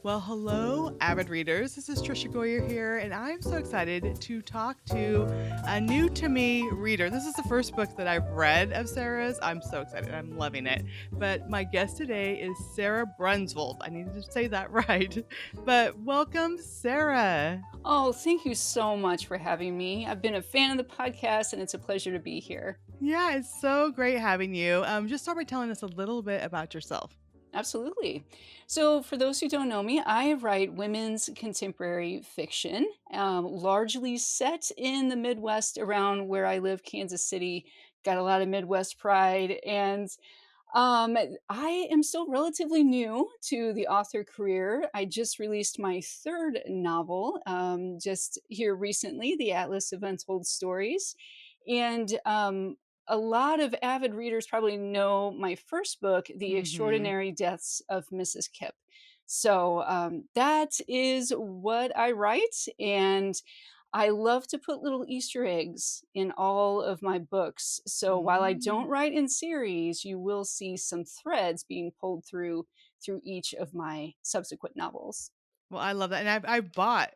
Well, hello, avid readers. This is Trisha Goyer here, and I'm so excited to talk to a new to me reader. This is the first book that I've read of Sarah's. I'm so excited. I'm loving it. But my guest today is Sara Brunsvold. I needed to say that right. But welcome, Sara. Oh, thank you so much for having me. I've been a fan of the podcast and it's a pleasure to be here. Yeah, it's so great having you. Just start by telling us a little bit about yourself. Absolutely. So, for those who don't know me, I write women's contemporary fiction, largely set in the Midwest around where I live, Kansas City. Got a lot of Midwest pride. And um, I am still relatively new to the author career. I just released my third novel just here recently, The Atlas of Untold Stories. And a lot of avid readers probably know my first book, The Mm-hmm. Extraordinary Deaths of Mrs. Kipp. So that is what I write. And I love to put little Easter eggs in all of my books. So while I Mm. don't write in series, you will see some threads being pulled through each of my subsequent novels. Well, I love that, and I bought,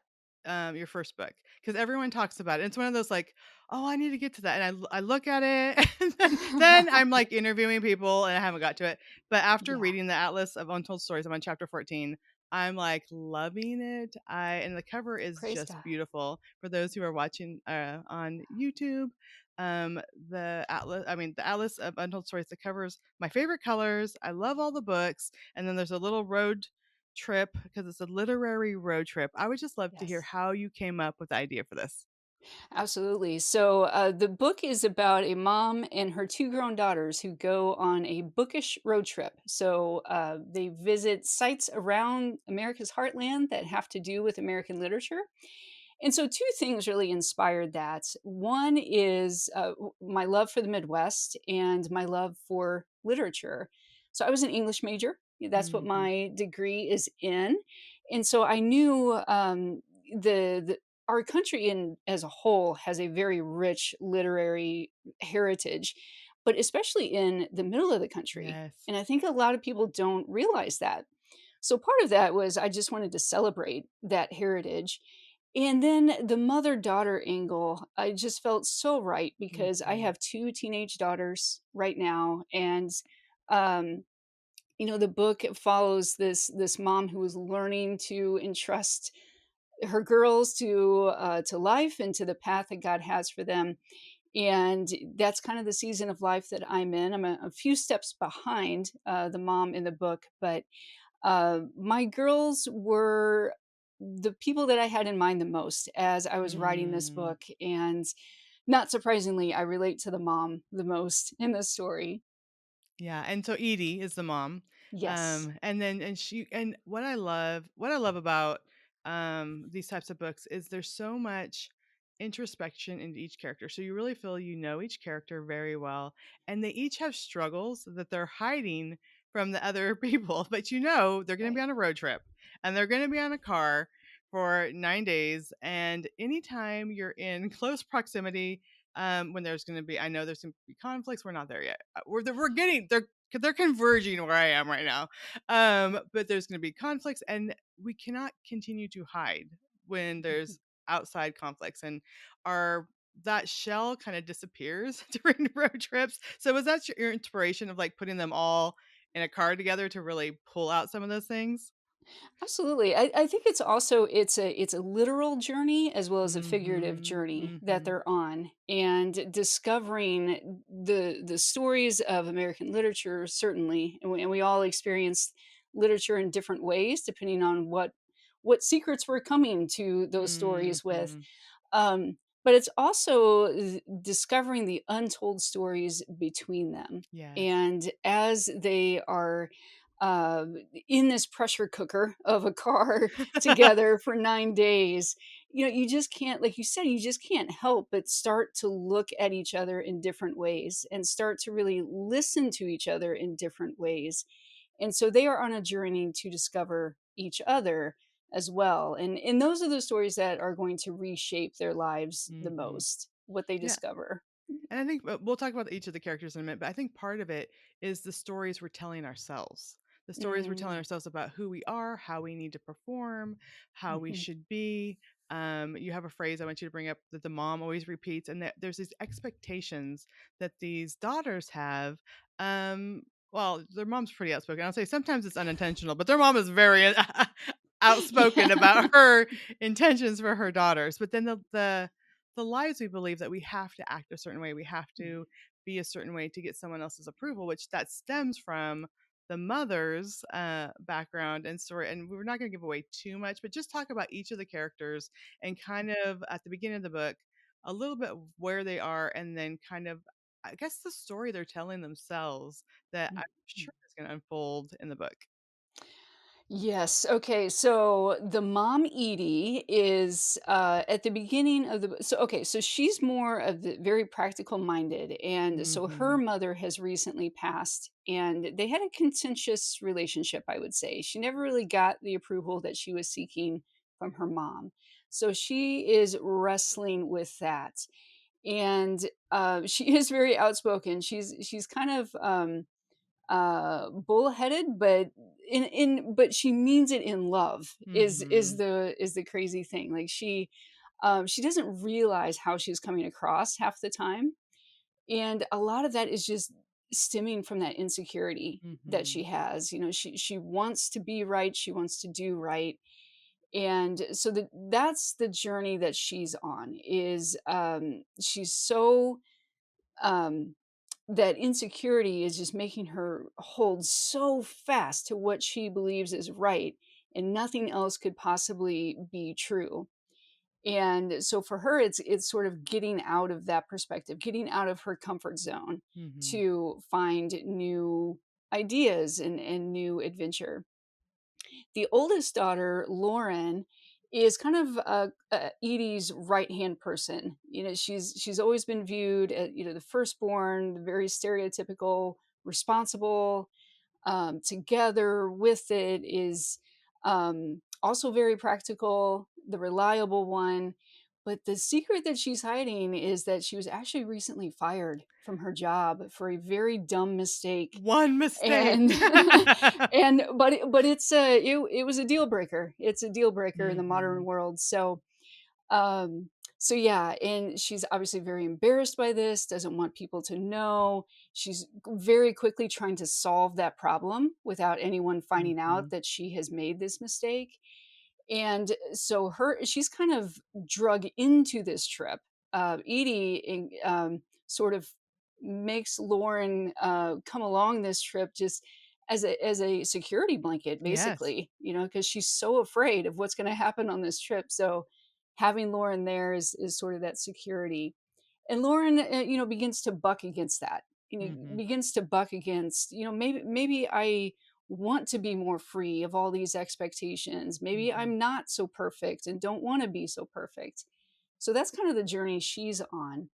your first book because everyone talks about it. It's one of those like, "Oh, I need to get to that," and I look at it, and then I'm, like, interviewing people, and I haven't got to it, but after Yeah, reading the Atlas of Untold Stories, I'm on chapter 14, I'm, like, loving it. I and the cover is praise just God. beautiful. For those who are watching, on YouTube, the Atlas of Untold Stories, the cover's my favorite colors. I love all the books, and then there's a little road trip because it's a literary road trip. I would just love to hear Yes. how you came up with the idea for this. Absolutely. So the book is about a mom and her two grown daughters who go on a bookish road trip. So they visit sites around America's heartland that have to do with American literature. And so, two things really inspired that. One is my love for the Midwest and my love for literature. So, I was an English major. That's what Mhm. my degree is in. And so, I knew the our country as a whole has a very rich literary heritage, but especially in the middle of the country. Yes. And I think a lot of people don't realize that. So part of that was I just wanted to celebrate that heritage. And then the mother daughter angle, I just felt so right because I Mhm. have two teenage daughters right now. And, um, the book follows this mom who is learning to entrust her girls to life and to the path that God has for them. And that's kind of the season of life that I'm in. I'm a few steps behind the mom in the book, but my girls were the people that I had in mind the most as I was writing this Mm. book. And not surprisingly, I relate to the mom the most in this story. Yeah, and so Edie is the mom. Yes. And then and she and what I love about these types of books is there's so much introspection into each character. So you really feel you know each character very well, and they each have struggles that they're hiding from the other people, but you know they're going to Right. be on a road trip and they're going to be on a car for 9 days, and anytime you're in close proximity, when there's going to be, I know there's going to be conflicts. We're not there yet. We're getting they're converging where I am right now. But there's going to be conflicts, and we cannot continue to hide when there's outside conflicts, and our that shell kind of disappears during road trips. So was that your inspiration of like putting them all in a car together to really pull out some of those things? Absolutely. I think it's a literal journey as well as a figurative Mm-hmm. journey that Mm-hmm. they're on. And discovering the stories of American literature, certainly, and we all experience literature in different ways depending on what secrets we're coming to those stories with. Mm-hmm. But it's also discovering the untold stories between them. Yes. And as they are uh, in this pressure cooker of a car together for 9 days, you just can't, like you said, you just can't help but start to look at each other in different ways and start to really listen to each other in different ways. And so they are on a journey to discover each other as well. And those are the stories that are going to reshape their lives the Mm-hmm. most, what they Yeah. discover. And I think we'll talk about each of the characters in a minute, but I think part of it is the stories we're telling ourselves. The stories we're telling Mm, ourselves about who we are, how we need to perform, how we mhm, should be. You have a phrase I want you to bring up that the mom always repeats, and that there's these expectations that these daughters have. Um, well, their mom's pretty outspoken. I'll say sometimes it's unintentional, but their mom is very outspoken yeah. about her intentions for her daughters. But then the lies we believe that we have to act a certain way, we have to be a certain way to get someone else's approval, which that stems from the mother's background and story. And we're not going to give away too much, but just talk about each of the characters and kind of at the beginning of the book, a little bit of where they are, and then kind of, I guess, the story they're telling themselves that I'm Mhm. sure is going to unfold in the book. Yes. Okay. So the mom Edie is at the beginning of the so okay, so she's more of the very practical minded, and so her Hmm. mother has recently passed, and they had a contentious relationship, I would say. She never really got the approval that she was seeking from her mom. So she is wrestling with that. And she is very outspoken. She's kind of bullheaded, but but she means it in love Hmm. is the crazy thing. Like she doesn't realize how she's coming across half the time, and a lot of that is just stemming from that insecurity that she Hmm. has. You know, she wants to be right, she wants to do right, and so that's the journey that she's on. Is she's so um that insecurity is just making her hold so fast to what she believes is right, and nothing else could possibly be true. And so for her, it's sort of getting out of that perspective, getting out of her comfort zone Hmm. to find new ideas and new adventure. The oldest daughter, Lauren, is kind of Edie's right hand person. You know, she's always been viewed as, you know, the firstborn, the very stereotypical, responsible, together with it is also very practical, the reliable one. But the secret that she's hiding is that she was actually recently fired from her job for a very dumb mistake. One mistake. And but it was a deal breaker. It's a deal breaker in the modern Hmm. world. Um so yeah, and she's obviously very embarrassed by this, doesn't want people to know. She's very quickly trying to solve that problem without anyone finding out Hmm. that she has made this mistake. And so she's kind of drug into this trip. Edie sort of makes Lauren come along this trip just as a security blanket, Yes. basically, you know, because she's so afraid of what's going to happen on this trip. So having Lauren there is sort of that security. And Lauren, you know, begins to buck against that. You know, Hmm. begins to buck against, you know, maybe I want to be more free of all these expectations. Maybe Hmm. I'm not so perfect and don't want to be so perfect. So that's kind of the journey she's on.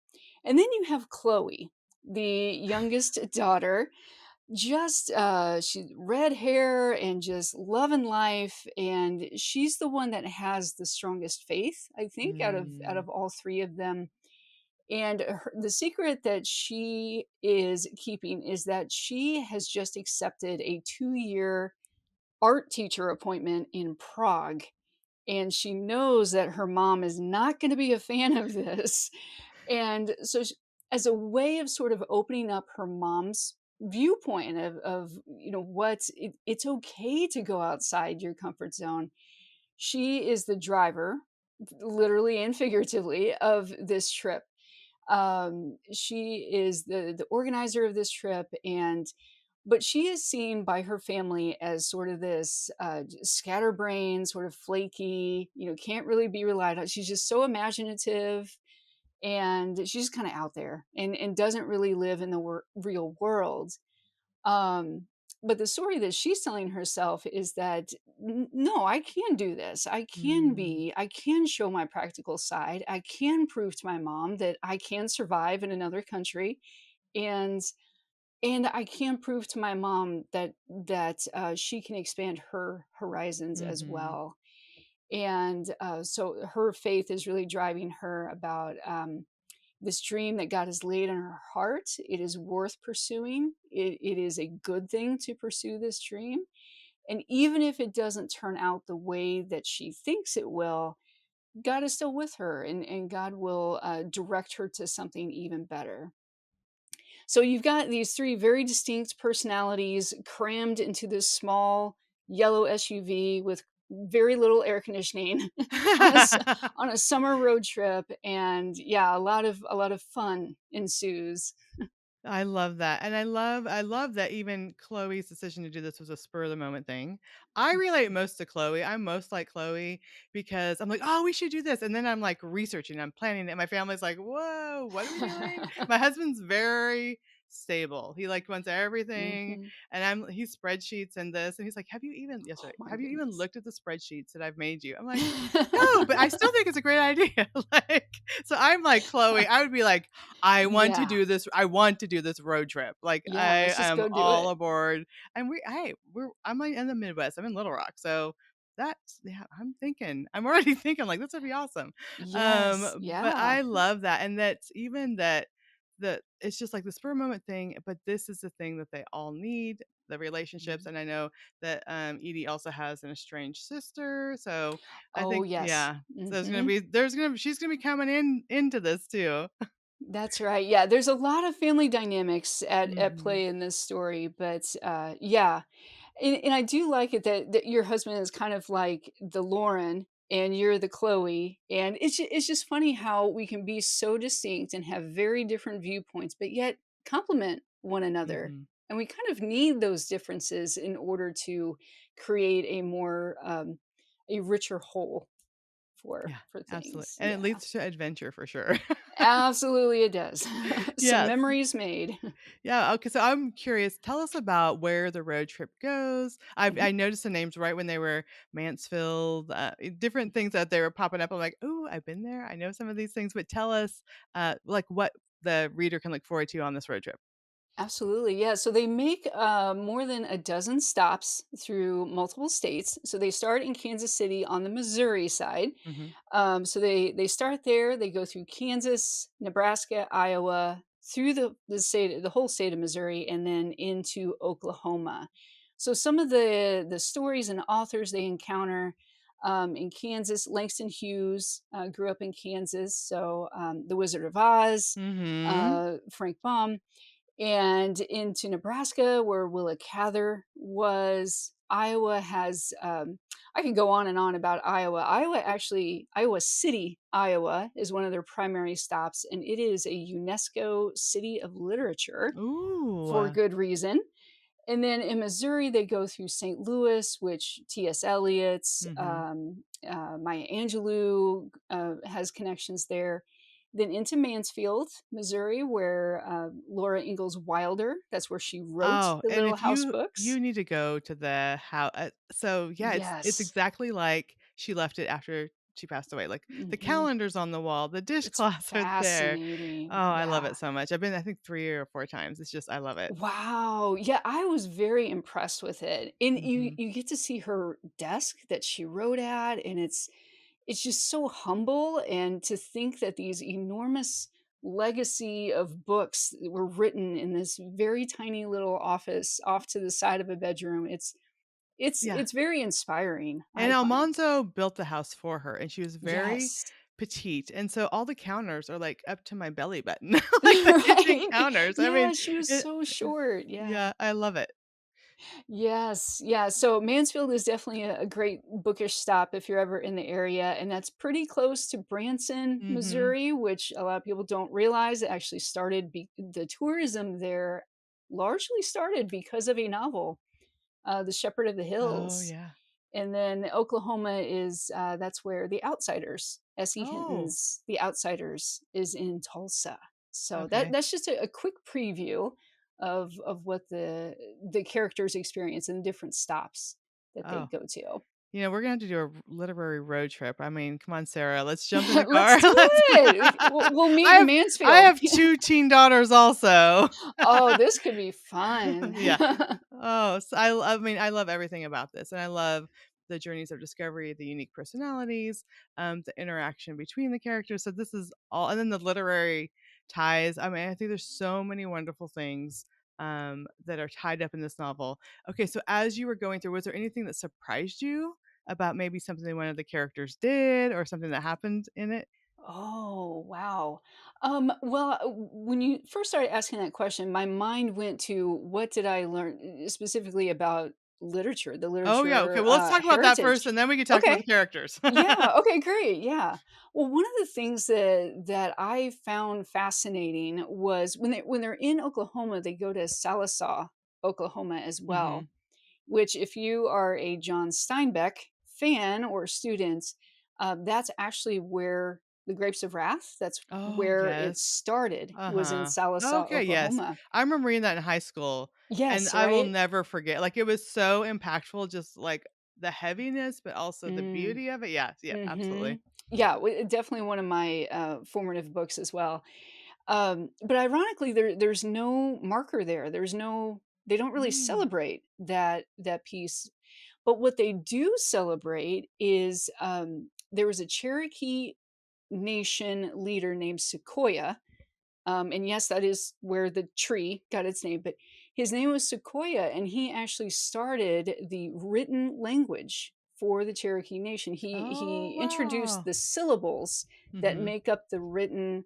And then you have Chloe, the youngest daughter, just she red hair and just loving life, and she's the one that has the strongest faith, I think, out Mm. of all three of them. And the secret that she is keeping is that she has just accepted a 2-year art teacher appointment in Prague. And she knows that her mom is not going to be a fan of this. And so, as a way of sort of opening up her mom's viewpoint of you know, it's okay to go outside your comfort zone, she is the driver, literally and figuratively, of this trip. She is the organizer of this trip, and but she is seen by her family as sort of this scatterbrain, sort of flaky, you know, can't really be relied on. She's just so imaginative, and she's kind of out there and doesn't really live in the real world. um but the story that she's telling herself is that no, I can do this, Mm. I can show my practical side, I can prove to my mom that I can survive in another country, and I can prove to my mom that she can expand her horizons as Mhm. well. And so her faith is really driving her about this dream that God has laid on her heart. It is worth pursuing. It is a good thing to pursue this dream. And even if it doesn't turn out the way that she thinks it will, God is still with her, and God will direct her to something even better. So you've got these three very distinct personalities crammed into this small yellow SUV with very little air conditioning on on a summer road trip, and yeah, a lot of fun ensues. I love that, and I love that even Chloe's decision to do this was a spur of the moment thing. I relate most to Chloe. I'm most like Chloe because I'm like, "Oh, we should do this," and then I'm like researching, I'm planning it. My family's like, "Whoa, what are we doing?" My husband's very stable. He like wants everything, Mhm. and he's spreadsheets and this, and he's like, "Have you even yesterday? Oh my Have you even goodness. looked at the spreadsheets that I've made you?" I'm like, "No, but I still think it's a great idea." Like, so I'm like Chloe. I would be like, I want to Yeah. do this. I want to do this road trip. Like Yeah, I let's just am go do all it. aboard. And I'm like in the Midwest. I'm in Little Rock. So that's yeah, I'm already thinking like this would be awesome. Yes, But yeah. I love that. And that's even that it's just like the spur moment thing, but this is the thing that they all need, the relationships. Mhm. And I know that Edie also has an estranged sister. So I Oh, think, yes. yeah. So Mhm. she's gonna be coming into this too. That's right. Yeah, there's a lot of family dynamics at Mhm. play in this story, but yeah, and I do like it that your husband is kind of like the Lauren and you're the Chloe, and it's just funny how we can be so distinct and have very different viewpoints, but yet complement one another. Mhm. And we kind of need those differences in order to create a richer whole Yeah, for absolutely, things. and it Yeah, leads to adventure for sure. absolutely, it does. Some Yes. memories made. Yeah, okay, so I'm curious, tell us about where the road trip goes. Mhm. I noticed the names right when they were Mansfield, different things that they were popping up. I'm like, "Ooh, I've been there. I know some of these things," but tell us, like, what the reader can look forward to on this road trip. Absolutely, yeah. So they make more than a dozen stops through multiple states. So they start in Kansas City on the Missouri side. Mhm. So they start there. They go through Kansas, Nebraska, Iowa, through the whole state of Missouri, and then into Oklahoma. So some of the stories and authors they encounter in Kansas, Langston Hughes grew up in Kansas, so The Wizard of Oz, Mhm. Frank Baum, and into Nebraska, where Willa Cather was. Iowa has, I can go on and on about Iowa. Iowa City, Iowa is one of their primary stops, and it is a UNESCO City of Literature for Ooh. good reason. And then in Missouri, they go through St. Louis, which T.S. Eliot, Mhm. Maya Angelou has connections there. Then into Mansfield, Missouri, where Laura Ingalls Wilder, that's where she wrote Oh, the and Little if House you books. need to go to the how so yeah, it's Yes. exactly like she left it after she passed away. Like the Hmm. calendars on the wall, the It's dishcloths are there. Oh, fascinating. I love Yeah. it so much. I've been I think 3 or 4 times. It's just I love it. Wow. Yeah, I was very impressed with it. And you Mhm. you get to see her desk that she wrote at, and it's just so humble, and to think that these enormous legacy of books were written in this very tiny little office off to the side of a bedroom. It's Yeah. it's very inspiring, And I find. Almanzo built the house for her, and she was very Yes. petite, and so all the counters are, like, up to my belly button, like the kitchen Right. counters. I mean, Yeah, she was it so short. Yeah. yeah, I love it. Yes, yeah, so Mansfield is definitely a great bookish stop if you're ever in the area, and that's pretty close to Branson, Mhm. Missouri, which a lot of people don't realize. It actually started the tourism there largely started because of a novel, The Shepherd of the Oh, Hills. yeah. And then Oklahoma is that's where The Outsiders, S.E. Oh, Hinton's The Outsiders is in Tulsa. So okay. that's just a quick preview of what the characters experience and the different stops that they Oh. go to. We're gonna have to do a literary road trip. I mean, come on, Sarah, let's jump in the car. Let's do Let's it. We'll meet I in have I Mansfield. have 2 teen daughters also. Oh, this could be fun. Yeah. Oh, so I mean, I love everything about this, and I love the journeys of discovery, the unique personalities, the interaction between the characters. So this is all, and then the literary. ties. I mean, I think there's so many wonderful things that are tied up in this novel. Okay, so as you were going through, was there anything that surprised you about maybe something one of the characters did or something that happened in it? Oh, wow. Well, when you first started asking that question, my mind went to what did I learn specifically about literature, the Oh yeah, okay. literature Well, let's talk about that first, heritage. and then we can talk about Okay. the characters. Yeah. Okay. Great. Yeah. Well, one of the things that I found fascinating was when they're in Oklahoma, they go to Sallisaw, Oklahoma, as hmm well. Which, if you are a John Steinbeck fan or student, that's actually where the Grapes of Wrath. That's Oh where it yes. started. Was in Uh-huh. Sallisaw, Okay, yes. Oklahoma. I remember reading that in high school, and Yes. I will Right. never forget. Like, it was so impactful, just, like, the heaviness, but also the Mm. beauty of it. Yes, yeah, Hmm. absolutely. Yeah. Definitely one of my formative books as well. But ironically, there's no marker there. There's no. They don't really Mm. celebrate that piece. But what they do celebrate is there was a Cherokee Nation leader named Sequoia. And yes, that is where the tree got its name, but his name was Sequoia, and he actually started the written language for the Cherokee Nation. He Oh, introduced wow. the syllables that Mhm. make up the written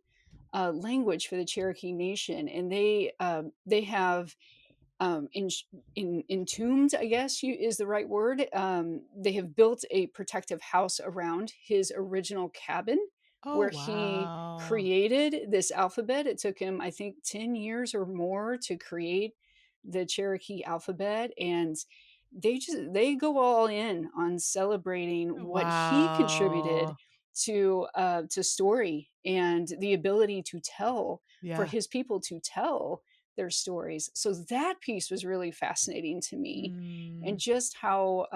language for the Cherokee Nation, and they have in, entombed, I guess is the right word. They have built a protective house around his original cabin Oh, where he wow. created this alphabet. It took him, I think, 10 years or more to create the Cherokee alphabet. And they go all in on celebrating what he contributed Wow. to story and the ability to tell for Yeah. his people to tell their stories. So that piece was really fascinating to me, and Mm. just how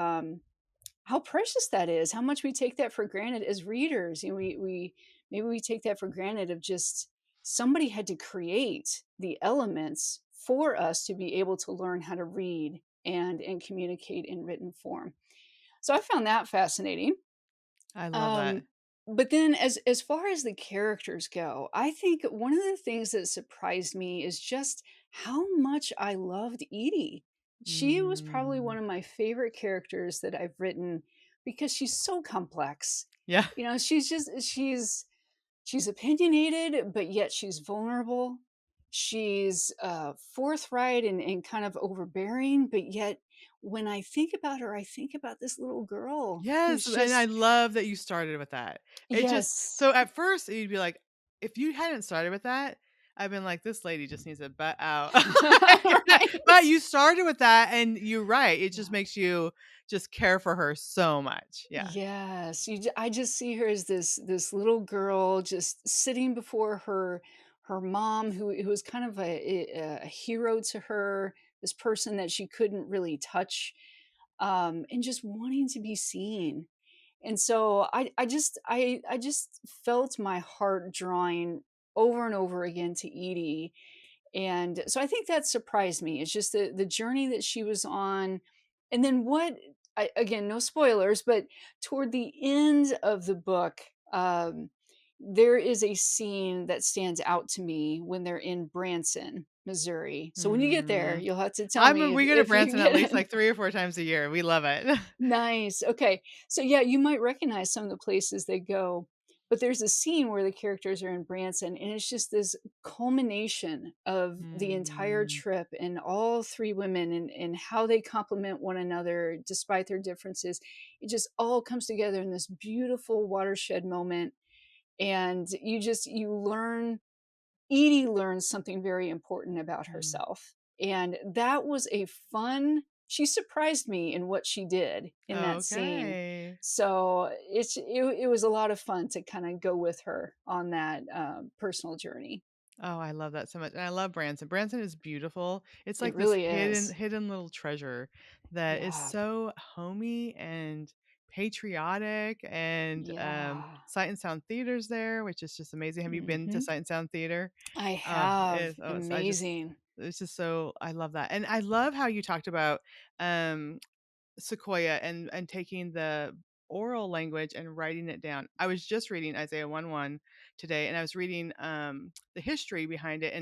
precious that is. How much we take that for granted as readers. You know, we maybe we take that for granted of just somebody had to create the elements for us to be able to learn how to read and communicate in written form. So I found that fascinating. I love that. um, but then as far as the characters go, I think one of the things that surprised me is just how much I loved Edie. She was probably one Mm. of my favorite characters that I've written because she's so complex. Yeah. You know, she's opinionated, but yet she's vulnerable. She's forthright and kind of overbearing, but yet when I think about her, I think about this little girl who's Yes, and I just love that you started with that. It just yes. so at first you'd be like, if you hadn't started with that, I've been like, this lady just needs a butt out. But Right? you started with that, and you're right. It just Yeah. makes you just care for her so much. Yeah. Yes, I just see her as this little girl just sitting before her mom who was kind of a hero to her, this person that she couldn't really touch, and just wanting to be seen. And so I just felt my heart drawing over and over again to Edie. And so I think that surprised me. It's just the journey that she was on. And then again, no spoilers, but toward the end of the book, there is a scene that stands out to me when they're in Branson, Missouri. So when you get there, Mm. you'll have to tell I me mean, if, we go to if you Branson at least get like 3 or 4 times a year. We love it. nice. Okay. So yeah, you might recognize some of the places they go, but there's a scene where the characters are in Branson, and it's just this culmination of the entire Mm, trip and all three women and how they complement one another despite their differences. It just all comes together in this beautiful watershed moment. And you learn Edie learns something very important about mm. herself. And that was a fun she surprised me in what she did in that scene. Okay. So it was a lot of fun to kind of go with her on that personal journey. Oh, I love that so much, and I love Branson. Branson is beautiful. It's It like this really is. hidden little treasure that is Yeah. so homey and patriotic, and, Yeah. Sight and Sound Theater's there, which is just amazing. Have you been to Hmm. Sight and Sound Theater? I It have. is I just Amazing. it's just so I love that, and I love how you talked about, um, Sequoia and taking oral language and writing it down. I was just reading Isaiah 1:1 today, and I was reading the history behind it,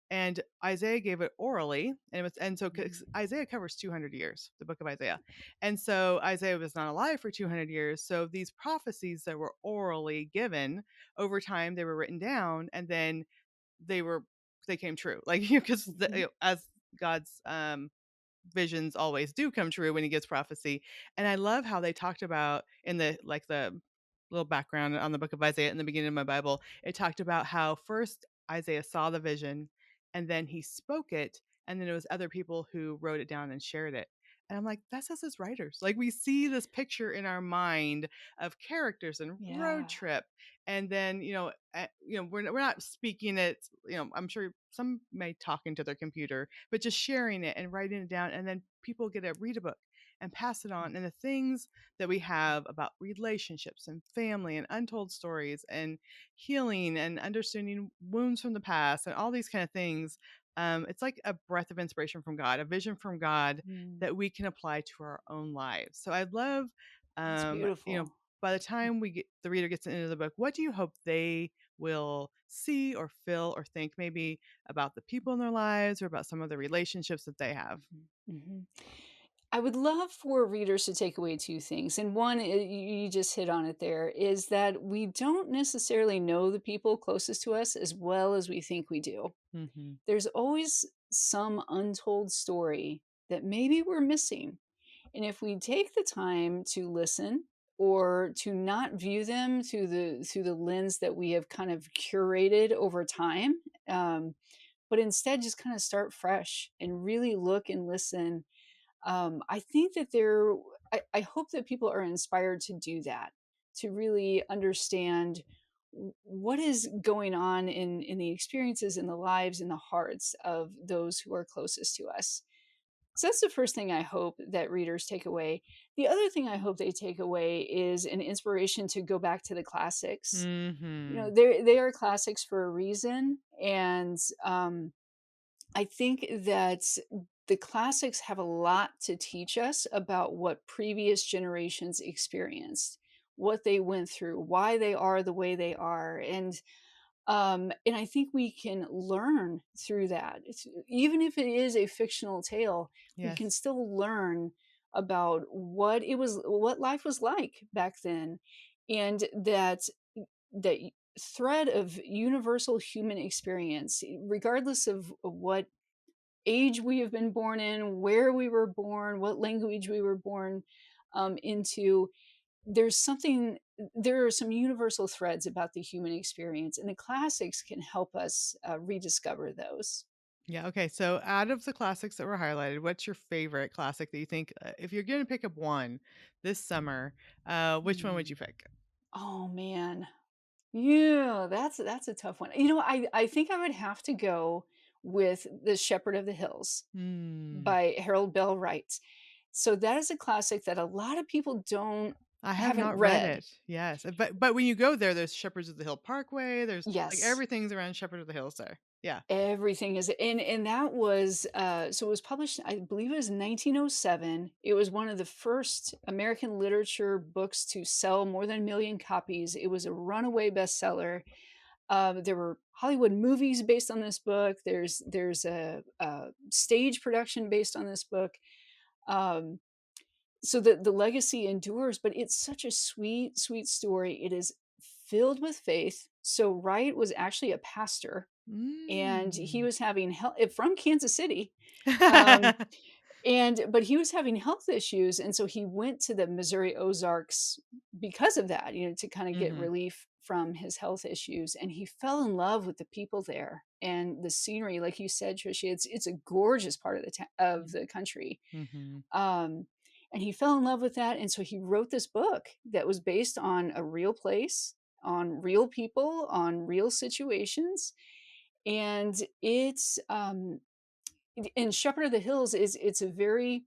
and Isaiah gave it orally, and it was and so 'cause Mm. Isaiah covers 200 years, the book of Isaiah. And so Isaiah was not alive for 200 years. So these prophecies that were orally given over time, they were written down, and then they were they came true. Like because Mhm. as God's visions always do come true when he gives prophecy. And I love how they talked about in the little background on the book of Isaiah in the beginning of my Bible, it talked about how first Isaiah saw the vision and then he spoke it, and then it was other people who wrote it down and shared it. And I'm like, that's us as writers. Like we see this picture in our mind of characters and road Yeah. trip, and then we're not speaking it. I'm sure some may talk into their computer, but just sharing it and writing it down, and then people get to read a book and pass it on. And the things that we have about relationships and family and untold stories and healing and understanding wounds from the past and all these kind of things, it's like a breath of inspiration from God, a vision from God Mm. that we can apply to our own lives. So I love, That's um, you know, beautiful. by the time the reader gets into the book, what do you hope they will see or feel or think maybe about the people in their lives or about some of the relationships that they have? Mhm. Mhm. I would love for readers to take away two things. And one, you just hit on it there, is that we don't necessarily know the people closest to us as well as we think we do. Mhm. There's always some untold story that maybe we're missing. And if we take the time to listen or to not view them through the lens that we have kind of curated over time, um, but instead just kind of start fresh and really look and listen, I think that I hope that people are inspired to do that, to really understand what is going on in the experiences, in the lives, in the hearts of those who are closest to us. So that's the first thing I hope that readers take away. The other thing I hope they take away is an inspiration to go back to the classics. Mhm. They are classics for a reason, and I think that the classics have a lot to teach us about what previous generations experienced, what they went through, why they are the way they are, and I think we can learn through that. Even if it is a fictional tale, we can Yes. still learn about what life was like back then, and that thread of universal human experience, regardless of what age we have been born in, where we were born, what language we were born into. There are some universal threads about the human experience, and the classics can help us rediscover those. Yeah, okay, so out of the classics that were highlighted, what's your favorite classic that you think, if you're gonna pick up one this summer, which one would Hmm. you pick? Oh man, yeah, that's a tough one. I think I would have to go with The Shepherd of the Hills Hmm. by Harold Bell Wright. So that is a classic that a lot of people don't I have haven't not read read. it. Yes, but when you go there, there's Shepherds of the Hill Parkway, there's like, Yes. everything's around Shepherd of the Hills there. Yeah. Everything is, and that was, so it was published, I believe it was 1907. It was one of the first American literature books to sell more than 1,000,000 copies. It was a runaway bestseller. There were Hollywood movies based on this book. There's a stage production based on this book. Um, so the legacy endures, but it's such a sweet, sweet story. It is filled with faith. So Wright was actually a pastor, and he Mm. was having health from Kansas City, um, but he was having health issues, and so he went to the Missouri Ozarks because of that, to kind of get Mhm. relief from his health issues, and he fell in love with the people there and the scenery, like you said, Tricia. It's a gorgeous part of of Mm. the country, Mhm. um, and he fell in love with that, and so he wrote this book that was based on a real place, on real people, on real situations, and it's, and Shepherd of the Hills it's a very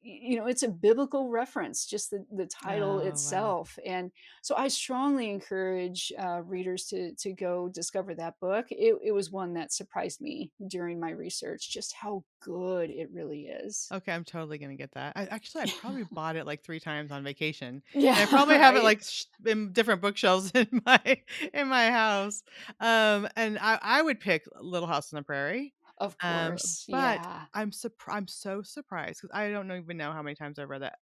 it's a biblical reference, just the title Oh, wow. itself. And so I strongly encourage readers to go discover that book. It was one that surprised me during my research, just how good it really is. Okay, I'm totally gonna get that. I probably bought it like 3 times on vacation, and I Yeah, probably have it, right? like, in different bookshelves in my house. And I would pick Little House on the Prairie, Of um, course. but Yeah. I'm so surprised because I don't even know how many times I've read that.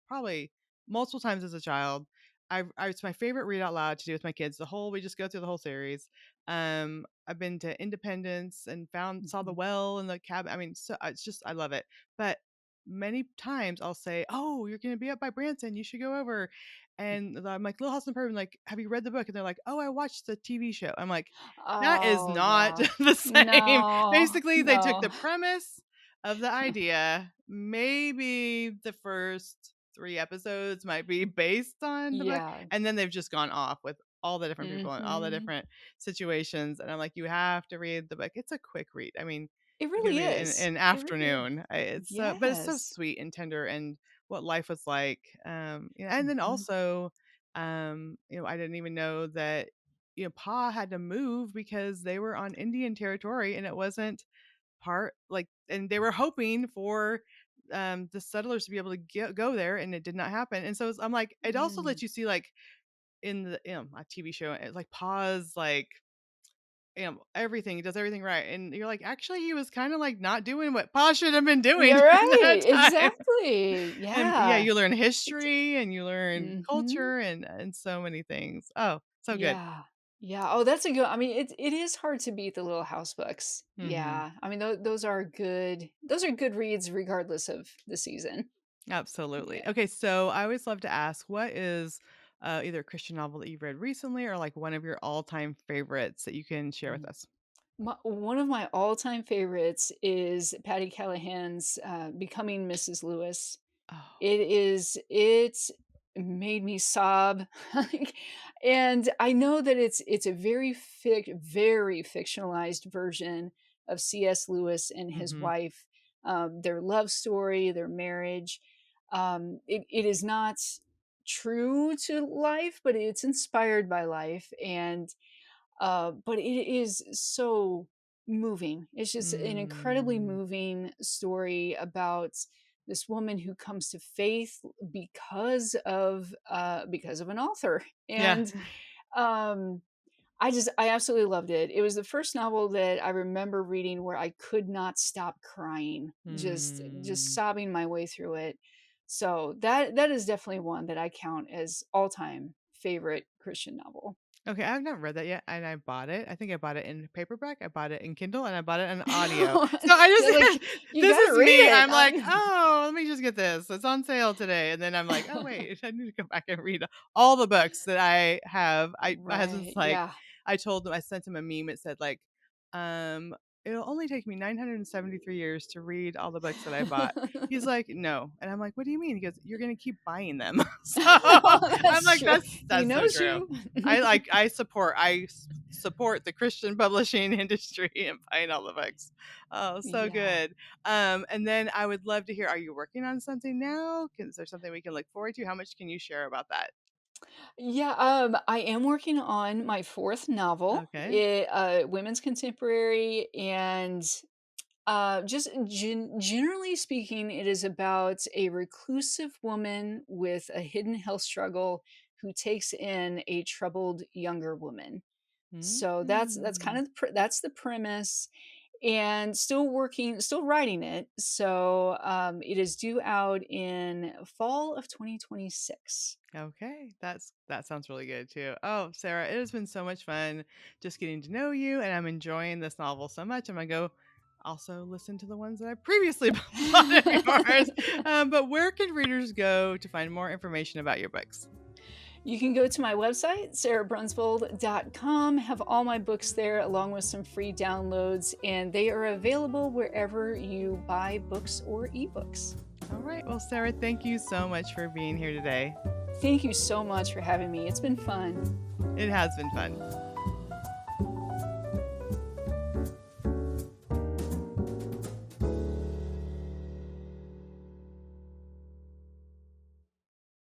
Probably multiple times as a child. It's my favorite read out loud to do with my kids. We just go through the whole series. I've been to Independence and saw the Mhm. well and the cabin. I mean, so it's just I love it. But many times I'll say, "Oh, you're going to be up by Branson. You should go over." And I'm like, "Little House on the Prairie." I'm like, "Have you read the book?" And they're like, "Oh, I watched the TV show." I'm like, "That is Oh, not yeah. the same." No, Basically, they took no. the premise of the idea. Maybe the first 3 episodes might be based on the book, Yeah. and then they've just gone off with all the different people and all the Mhm. different situations. And I'm like, you have to read the book. It's a quick read. I mean, It you could really read it in is. an It really is. afternoon. But it's so Yes. sweet and tender and what life was like. And then Mhm. also, I didn't even know that Pa had to move because they were on Indian territory and it wasn't and they were hoping for the settlers to be able to go there and it did not happen. And so I'm like, it also Mm. lets you see like in the a TV show, it's like Pa's like everything, he does everything right, and you're like, actually he was kind of like not doing what Pa should have been doing You're during that right, time. exactly. And yeah, Yeah. you learn It's history and you learn Mhm. culture and so many things. Oh, so good. Yeah. Yeah. Oh, that's a good, I mean, it is hard to beat the Little House books. Hmm. Yeah. I mean, those are good reads regardless of the season. Absolutely. Yeah. Okay, so I always love to ask, what is either a Christian novel that you've read recently or like one of your all-time favorites that you can share with Mm. us? One of my all-time favorites is Patty Callahan's Becoming Mrs. Lewis. Oh. It made me sob, like, and I know that it's a very fictionalized version of C.S. Lewis and his Mm-hmm. wife, their love story, their marriage. It is not true to life, but it's inspired by life, and but it is so moving. It's just an incredibly Mm. moving story about this woman who comes to faith because of an author. Yeah. And um I absolutely loved it. It was the first novel that I remember reading where I could not stop crying, just Mm. sobbing my way through it. So that is definitely one that I count as all-time favorite Christian novel. Okay, I've not read that yet, and I bought it. I think I bought it in paperback, I bought it in Kindle, and I bought it in audio. So I You're like, just "You this gotta is read me. it." I'm like, "Oh, let me just get this. It's on sale today." And then I'm like, "Oh, wait, I need to go back and read all the books that I have." My husband's Right, like, yeah. I sent him a meme. It said like, um, "It'll only take me 973 years to read all the books that I bought." He's like, "No." And I'm like, "What do you mean?" He goes, "You're gonna keep buying them." So I'm That's like, true. He that's so knows true." you. I support the Christian publishing industry and buying all the books. Oh, so Yeah. good. And then I would love to hear, are you working on something now? Is there something we can look forward to? How much can you share about that? Yeah, I am working on my 4th novel, Okay. women's contemporary, and just generally speaking, it is about a reclusive woman with a hidden health struggle who takes in a troubled younger woman. So that's kind Mm. of that's the premise, and still writing it. So it is due out in fall of 2026. Okay, that sounds really good too. Oh, Sarah, it has been so much fun just getting to know you, and I'm enjoying this novel so much. I'm gonna go also listen to the ones that I previously bought of yours. But where can readers go to find more information about your books? You can go to my website, sarabrunsvold.com, have all my books there along with some free downloads, and they are available wherever you buy books or ebooks. All right. Well, Sarah, thank you so much for being here today. Thank you so much for having me. It's been fun. It has been fun.